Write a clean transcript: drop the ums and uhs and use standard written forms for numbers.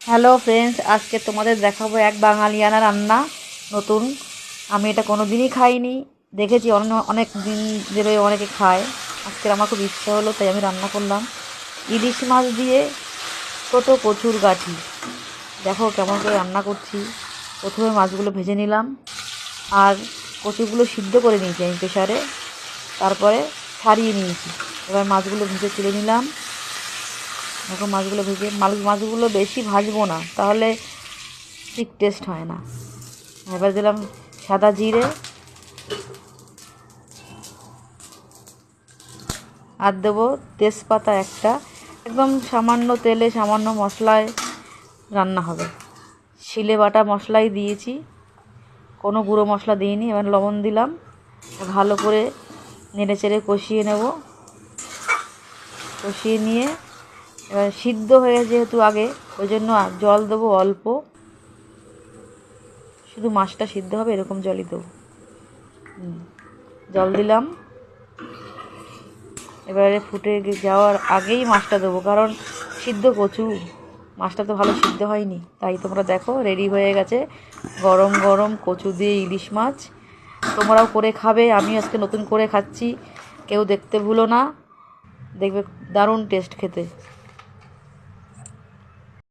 Hello friends, আজকে তোমাদের দেখাবো এক বাঙালিয়ানা রান্না নতুন। আমি এটা কোনো দিনই খাইনি, দেখেছি অনেক দিন ধরে অনেকে খায়। আজকে আমার খুব ইচ্ছা হলো, তাই আমি রান্না করলাম। ইলিশ মাছ দিয়ে ছোট কচুর গাঠি। দেখো কেমন করে রান্না করছি। প্রথমে মাছগুলো ভেজে নিলাম, আর কচুগুলো সিদ্ধ করে নিয়েছি আমি প্রেশারে, তারপরে ছাড়িয়ে নিয়েছি। এবার মাছগুলো ভেজে তুলে নিলাম। দেখো মাছগুলো ভেজে, মাছগুলো বেশি ভাজবো না, তাহলে ঠিক টেস্ট হয় না। এবার দিলাম সাদা জিরে, আর দেবো তেজপাতা একটা। একদম সামান্য তেলে সামান্য মশলায় রান্না হবে। শিলে বাটা মশলাই দিয়েছি, কোনো গুঁড়ো মশলা দিইনি। এবার লবণ দিলাম, ভালো করে নেড়ে চেড়ে কষিয়ে নেব। কষিয়ে নিয়ে এবার সিদ্ধ হয়ে যেহেতু আগে, ওই জন্য জল দেবো অল্প, শুধু মাছটা সিদ্ধ হবে এরকম জলই দেবো। জল দিলাম। এবারে ফুটে যাওয়ার আগেই মাছটা দেবো, কারণ সিদ্ধ কচু, মাছটা তো ভালো সিদ্ধ হয়নি। তাই তোমরা দেখো রেডি হয়ে গেছে গরম গরম কচু দিয়ে ইলিশ মাছ। তোমরাও করে খাবে, আমি আজকে নতুন করে খাচ্ছি, কেউ দেখতে ভুলো না, দেখবে দারুণ টেস্ট খেতে।